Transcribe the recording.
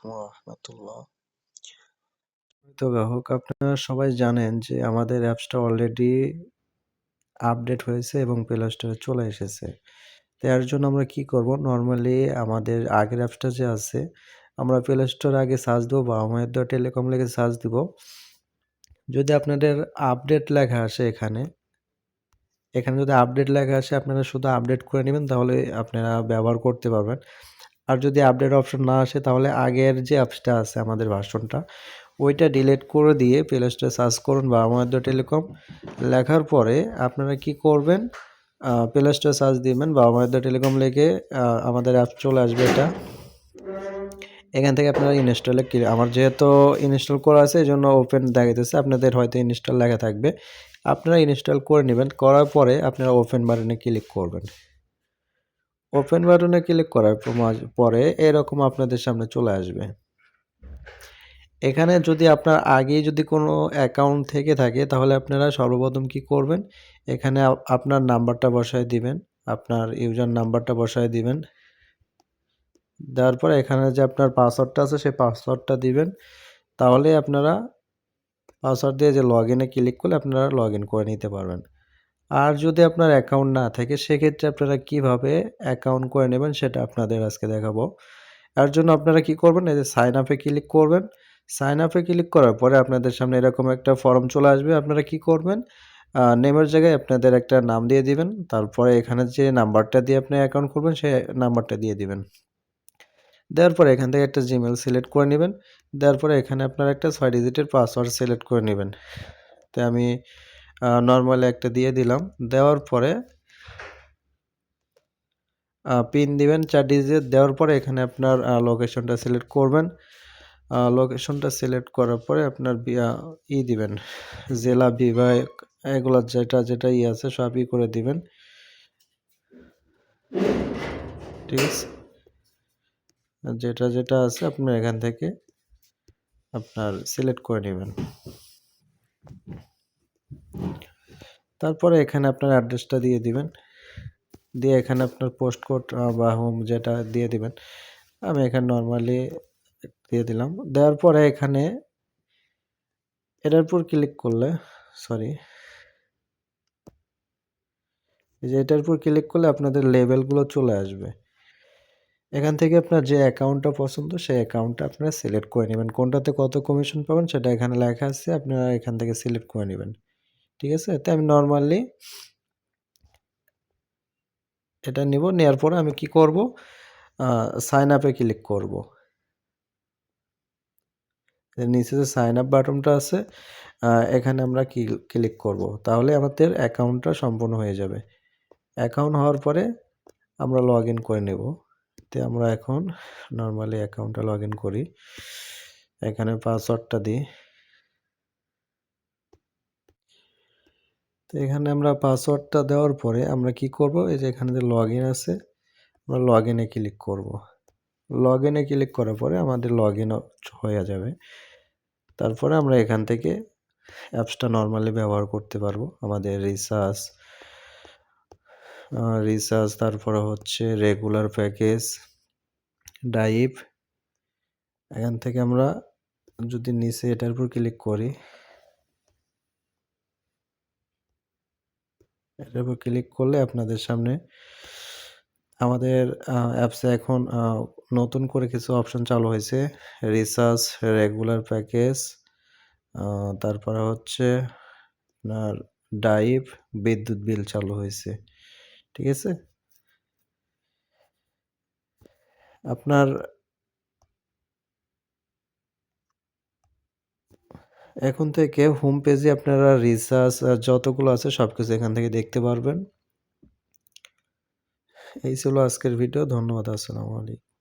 আলাইকুম রহমতুল্লাহ। তো গ্রাহক, আপনারা সবাই জানেন যে আমাদের অ্যাপসটা অলরেডি আপডেট হয়েছে এবং প্লে স্টোরে চলে এসেছে। তো এর জন্য আমরা কি করব, নরমালি আমাদের আগের অ্যাপসটা যে আছে, আমরা প্লে স্টোরে আগে সার্চ দেবো বা আমাদের টেলিকম লিখে সার্চ দিব। যদি আপনাদের আপডেট লেখা আসে এখানে যদি আপডেট লেখা আসে, আপনারা শুধু আপডেট করে নেবেন, তাহলে আপনারা ব্যবহার করতে পারবেন। আর যদি আপডেট অপশন না আসে, তাহলে আগের যে অ্যাপসটা আছে আমাদের ভার্সনটা, ওইটা ডিলিট করে দিয়ে প্লে স্টোরে সার্চ করুন বা আমাদের টেলিকম লেখার পরে আপনারা কি করবেন, প্লে স্টোরে সার্চ দিবেন বা আমাদের টেলিকম লিখে আমাদের অ্যাপ চলে আসবে। এখান থেকে আপনারা ইনস্টলে আমার যেহেতু ইনস্টল করা আছে এই জন্য ওপেন দেখাইতেছে, আপনাদের হয়তো ইনস্টল লেখা থাকবে। আপনারা ইনস্টল করে নেবেন, করার পরে আপনারা ওপেন বাটনে ক্লিক করবেন। ওপেন বাটনে ক্লিক করার পরে এরকম আপনাদের সামনে চলে আসবে। এখানে যদি আপনার আগেই যদি কোনো অ্যাকাউন্ট থেকে থাকে, তাহলে আপনারা সর্বপ্রথম কি করবেন, এখানে আপনার নাম্বারটা বসায় দিবেন, আপনার ইউজার নাম্বারটা বসায় দিবেন। দেওয়ার পরে এখানে যে আপনার পাসওয়ার্ডটা আছে সেই পাসওয়ার্ডটা দিবেন। তাহলে আপনারা পাসওয়ার্ড দিয়ে যে লগ ইনে ক্লিক করলে আপনারা লগ ইন করে নিতে পারবেন। আর যদি আপনার অ্যাকাউন্ট না থাকে, সেক্ষেত্রে আপনারা কিভাবে অ্যাকাউন্ট করে নেবেন সেটা আপনাদের আজকে দেখাবো। এর জন্য আপনারা কি করবেন, এই যে সাইন আপে ক্লিক করবেন। সাইন আপে ক্লিক করার পরে আপনাদের সামনে এরকম একটা ফর্ম চলে আসবে। আপনারা কি করবেন, নেমের জায়গায় আপনাদের একটা নাম দিয়ে দিবেন, তারপরে এখানে যে নাম্বারটা দিয়ে আপনি অ্যাকাউন্ট করবেন সেই নাম্বারটা দিয়ে দিবেন। দেওয়ার পরে এখান থেকে একটা জিমেল সিলেক্ট করে নেবেন। দেওয়ার পরে এখানে আপনারা একটা 6 ডিজিটের পাসওয়ার্ড সিলেক্ট করে নেবেন। তো আমি নরমালি একটা দিয়ে দিলাম। দেওয়ার পরে পিন দিবেন 4 ডিজিট। দেওয়ার পরে এখানে আপনার লোকেশনটা সিলেক্ট করবেন। লোকেশনটা সিলেক্ট করার পরে আপনার দিবেন, জেলা, বিভাগ, এগুলো যেটা আছে সবই করে দিবেন। ঠিক আছে, যেটা আছে আপনার এখান থেকে আপনার সিলেক্ট করে নেবেন। তারপরে এখানে আপনার অ্যাড্রেসটা দিয়ে দিবেন, দিয়ে এখানে আপনার পোস্ট কোড বা হোম যেটা দিয়ে দিবেন। আমি এখানে নরমালি দিয়ে দিলাম। দেওয়ার পরে এখানে এটার উপর ক্লিক করলে এটার উপর ক্লিক করলে আপনাদের লেবেলগুলো চলে আসবে। এখান থেকে আপনার যে অ্যাকাউন্টটা পছন্দ সেই অ্যাকাউন্টটা আপনারা সিলেক্ট করে নেবেন। কোনটাতে কত কমিশন পাবেন সেটা এখানে লেখা আছে, আপনারা এখান থেকে সিলেক্ট করে নেবেন। ঠিক আছে, তো আমি নরমালি এটা নিব। নেওয়ার পরে আমি কি করব, সাইন আপে ক্লিক করব। নিচে যে সাইন আপ বাটনটা আছে এখানে আমরা ক্লিক করব, তাহলে আমাদের অ্যাকাউন্টটা সম্পূর্ণ হয়ে যাবে। অ্যাকাউন্ট হওয়ার পরে আমরা লগ ইন করে নেব। তো আমরা এখন নরমালি অ্যাকাউন্টটা লগ ইন করি, এখানে পাসওয়ার্ডটা দিই। তো এখানে আমরা পাসওয়ার্ডটা দেওয়ার পরে আমরা কি করব, এই যে এখানে যে লগ ইন আছে, আমরা লগ ইনে ক্লিক করব। লগ ইনে ক্লিক করার পরে আমাদের লগ ইন হয়ে যাবে। তারপরে আমরা এখান থেকে অ্যাপসটা নরমালি ব্যবহার করতে পারবো। আমাদের রিচার্জ, তারপরে হচ্ছে রেগুলার প্যাকেজ, ডাইভ। এখান থেকে আমরা যদি নিচে এটার উপর ক্লিক করি, এটার উপর ক্লিক করলে আপনাদের সামনে আমাদের অ্যাপসে এখন নতুন করে কিছু অপশন চালু হয়েছে। রিচার্জ, রেগুলার প্যাকেজ, তারপরে হচ্ছে আপনার ডাইভ, বিদ্যুৎ বিল চালু হয়েছে। ঠিক আছে, আপনার এখন থেকে হোম পেজে আপনারা রিচার্জ যতগুলো আছে সব কিছু এখান থেকে দেখতে পারবেন। এই ছিল আজকের ভিডিও। ধন্যবাদ। আসসালামু আলাইকুম।